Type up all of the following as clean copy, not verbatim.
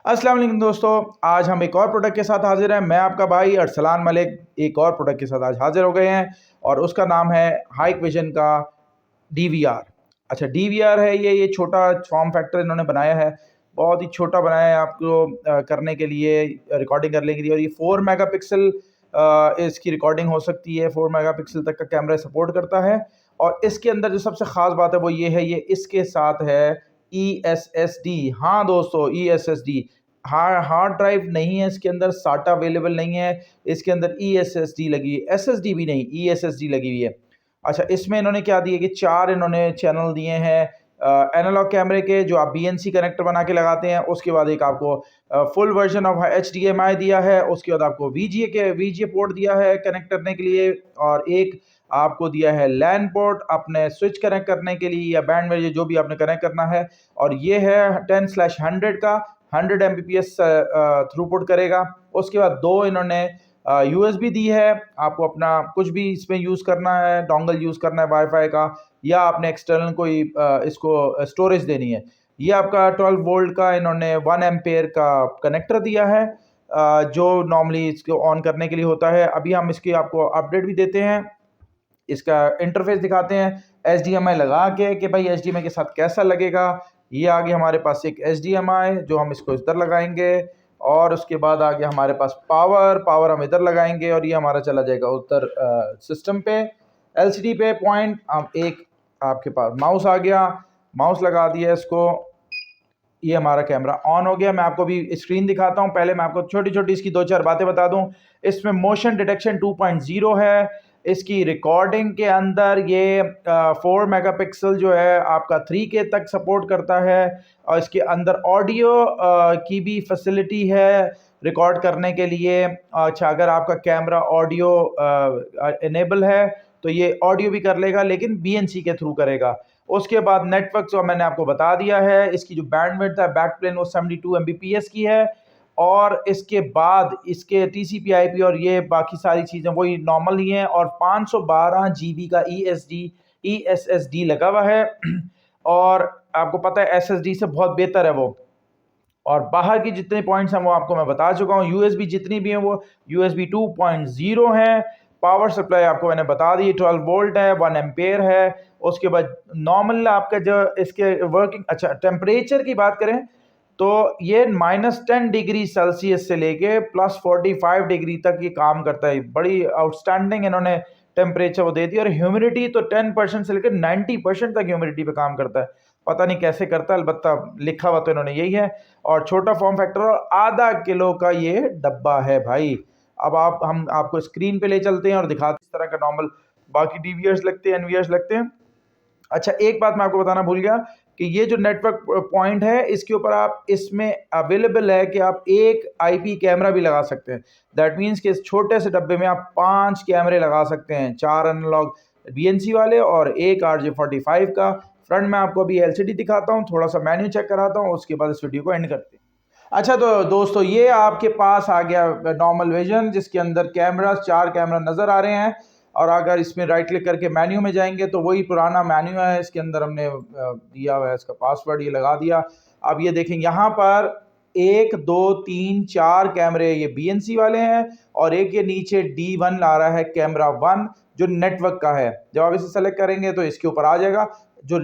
अस्सलाम वालेकुम दोस्तों, आज हम एक और प्रोडक्ट के साथ हाजिर हैं। मैं आपका भाई अरसलान मलिक एक और प्रोडक्ट के साथ आज हाजिर हो गए हैं और उसका नाम है हाइक विजन का DVR। अच्छा, DVR है ये छोटा फॉर्म फैक्टर इन्होंने बनाया है, बहुत ही छोटा बनाया है आपको करने के लिए, रिकॉर्डिंग करने के लिए। और ये 4 मेगापिक्सल इसकी रिकॉर्डिंग हो सकती है, 4 मेगापिक्सल तक का कैमरा सपोर्ट करता है। और इसके अंदर जो सबसे ख़ास बात है वो ये है, ये इसके साथ है ESSD। हाँ दोस्तों, ESSD हार्ड ड्राइव नहीं है इसके अंदर, साटा अवेलेबल नहीं है इसके अंदर, ESSD लगी है, SSD भी नहीं, ESSD लगी हुई है। अच्छा, इसमें इन्होंने क्या दिया कि 4 इन्होंने चैनल दिए हैं एनालॉग कैमरे के, जो आप BNC कनेक्टर बना के लगाते हैं। उसके बाद एक आपको फुल वर्जन ऑफ HDMI दिया है। उसके बाद आपको VGA पोर्ट दिया है कनेक्ट करने के लिए, और एक आपको दिया है लैन पोर्ट अपने स्विच कनेक्ट करने के लिए या बैंड में जो भी आपने कनेक्ट करना है। और ये है 10/100 का, 100 Mbps थ्रूपुट करेगा। उसके बाद 2 इन्होंने USB दी है, आपको अपना कुछ भी इसमें यूज़ करना है, डोंगल यूज़ करना है वाईफाई का, या आपने एक्सटर्नल कोई इसको स्टोरेज देनी है। ये आपका 12 वोल्ट का इन्होंने 1 एम्पेयर का कनेक्टर दिया है, जो नॉर्मली इसको ऑन करने के लिए होता है। अभी हम इसकी आपको अपडेट भी देते हैं, इसका इंटरफेस दिखाते हैं HDMI लगा के कि भाई HDMI के साथ कैसा लगेगा। ये आगे हमारे पास एक HDMI जो हम इसको इधर लगाएंगे, और उसके बाद आगे हमारे पास पावर हम इधर लगाएंगे, और ये हमारा चला जाएगा उधर सिस्टम पे, LCD पे पॉइंट। अब एक आपके पास माउस आ गया, माउस लगा दिया इसको, ये हमारा कैमरा ऑन हो गया। मैं आपको भी स्क्रीन दिखाता हूँ, पहले मैं आपको छोटी छोटी इसकी 2-4 बातें बता दूँ। इसमें मोशन डिटेक्शन 2.0 है। इसकी रिकॉर्डिंग के अंदर ये 4 मेगापिक्सल जो है आपका 3K तक सपोर्ट करता है, और इसके अंदर ऑडियो की भी फैसिलिटी है रिकॉर्ड करने के लिए। अच्छा, अगर आपका कैमरा ऑडियो इनेबल है तो ये ऑडियो भी कर लेगा, लेकिन BNC के थ्रू करेगा। उसके बाद नेटवर्क जो मैंने आपको बता दिया है, इसकी जो बैंडविड्थ है बैकप्लेन वो 72 Mbps की है। और इसके बाद इसके TCP IP और ये बाकी सारी चीज़ें वही नॉर्मल ही हैं, और 512 GB का ESSD लगा हुआ है। और आपको पता है SSD से बहुत बेहतर है वो। और बाहर की जितने पॉइंट्स हैं वो आपको मैं बता चुका हूँ। USB जितनी भी हैं वो USB 2.0 है। पावर सप्लाई आपको मैंने बता दी, 12 वोल्ट है, 1 एम्पेयर है। उसके बाद नॉर्मल आपका जो इसके वर्किंग, अच्छा टेम्परेचर की बात करें तो ये -10 डिग्री सेल्सियस से लेके +45 डिग्री तक ये काम करता है। बड़ी आउटस्टैंडिंग इन्होंने टेम्परेचर वो दे दी। और ह्यूमिडिटी तो 10% से लेकर 90% तक ह्यूमिडिटी पे काम करता है। पता नहीं कैसे करता है, अलबत्ता लिखा हुआ तो इन्होंने यही है। और छोटा फॉर्म फैक्टर, और आधा किलो का ये डब्बा है भाई। अब हम आपको स्क्रीन पे ले चलते हैं और दिखाते हैं इस तरह का नॉर्मल बाकी DVRs लगते हैं, NVRs लगते हैं। अच्छा, एक बात मैं आपको बताना भूल गया कि ये जो नेटवर्क पॉइंट है इसके ऊपर आप इसमें अवेलेबल है कि आप एक IP कैमरा भी लगा सकते हैं। दैट मीन्स कि इस छोटे से डब्बे में आप 5 कैमरे लगा सकते हैं, 4 एनालॉग BNC वाले और एक RJ45 का। फ्रंट में आपको अभी LCD दिखाता हूँ, थोड़ा सा मेन्यू चेक कराता हूँ, उसके बाद इस वीडियो को एंड करते हैं। अच्छा तो दोस्तों, ये आपके पास आ गया नॉर्मल विजन, जिसके अंदर कैमरा 4 कैमरा नज़र आ रहे हैं। और अगर इसमें राइट क्लिक करके मेन्यू में जाएंगे तो वही पुराना मेन्यू है, इसके अंदर हमने दिया हुआ है इसका पासवर्ड, ये लगा दिया। अब ये देखें, यहाँ पर 1 2 3 4 कैमरे ये BNC वाले हैं, और एक ये नीचे D1 ला रहा है कैमरा 1 जो नेटवर्क का है। जब आप इसे सेलेक्ट करेंगे तो इसके ऊपर आ जाएगा, जो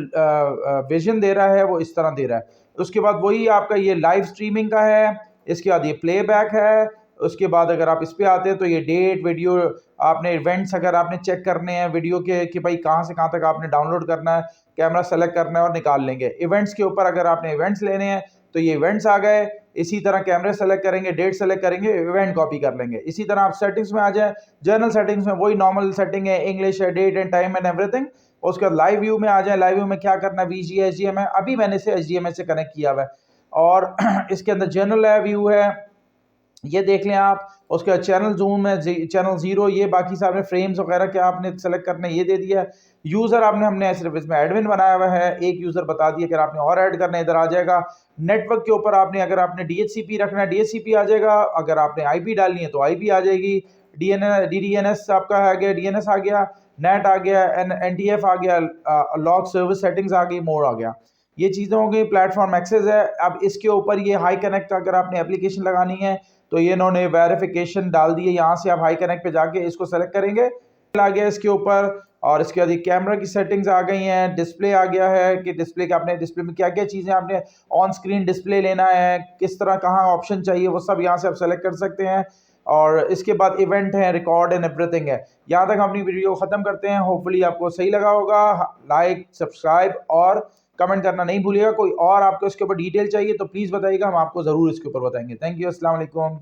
विजन दे रहा है वो इस तरह दे रहा है। उसके बाद वही आपका ये लाइव स्ट्रीमिंग का है, इसके बाद ये प्लेबैक है। उसके बाद अगर आप इस पे आते हैं तो ये डेट वीडियो, आपने इवेंट्स अगर आपने चेक करने हैं वीडियो के कि भाई कहाँ से कहाँ तक आपने डाउनलोड करना है, कैमरा सेलेक्ट करना है और निकाल लेंगे। इवेंट्स के ऊपर अगर आपने इवेंट्स लेने हैं तो ये इवेंट्स आ गए। इसी तरह कैमरे सेलेक्ट करेंगे, डेट सेलेक्ट करेंगे, इवेंट कॉपी कर लेंगे। इसी तरह आप सेटिंग्स में आ जाए, जर्नल सेटिंग्स में वही नॉर्मल सेटिंग है, इंग्लिश है, date and time and everything. उसके बाद लाइव व्यू में आ जाए। लाइव व्यू में क्या करना है, VGA HDMI, अभी मैंने इसे HDMI से कनेक्ट किया हुआ है। और इसके अंदर जनरल व्यू है, ये देख लें आप। उसके बाद चैनल जूम है, चैनल 0, ये बाकी सारे फ्रेम्स वगैरह क्या आपने सेलेक्ट करने ये दे दिया है। यूज़र आपने सिर्फ इसमें एडमिन बनाया हुआ है, एक यूज़र बता दिया, अगर आपने और ऐड करना है इधर आ जाएगा। नेटवर्क के ऊपर आपने अगर आपने DHCP रखना है DHCP आ जाएगा, अगर आपने IP डालनी है तो IP आ जाएगी। DDNS आपका आ गया, DNS आ गया, नेट आ गया, NTF आ गया, लॉग सर्विस सेटिंग्स आ गई, मोड आ गया। ये चीज़ें हो गई। प्लेटफॉर्म एक्सेस है। अब इसके ऊपर ये हाई कनेक्ट अगर आपने एप्लीकेशन लगानी है तो ये इन्होंने वेरिफिकेशन डाल दी है। यहाँ से आप हाई कनेक्ट पे जाके इसको सेलेक्ट करेंगे, आ गया इसके ऊपर। और इसके बाद कैमरा की सेटिंग्स आ गई हैं, डिस्प्ले आ गया है कि डिस्प्ले का आपने डिस्प्ले में क्या क्या चीज़ें आपने ऑन स्क्रीन डिस्प्ले लेना है, किस तरह कहाँ ऑप्शन चाहिए, वो सब यहाँ से आप सेलेक्ट कर सकते हैं। और इसके बाद इवेंट है, रिकॉर्ड एंड एवरीथिंग है। यहाँ तक हम अपनी वीडियो ख़त्म करते हैं। होपफुली आपको सही लगा होगा। लाइक, सब्सक्राइब और कमेंट करना नहीं भूलिएगा। कोई और आपको इसके ऊपर डिटेल चाहिए तो प्लीज़ बताइएगा, हम आपको ज़रूर इसके ऊपर बताएंगे। Thank you. अस्सलाम वालेकुम।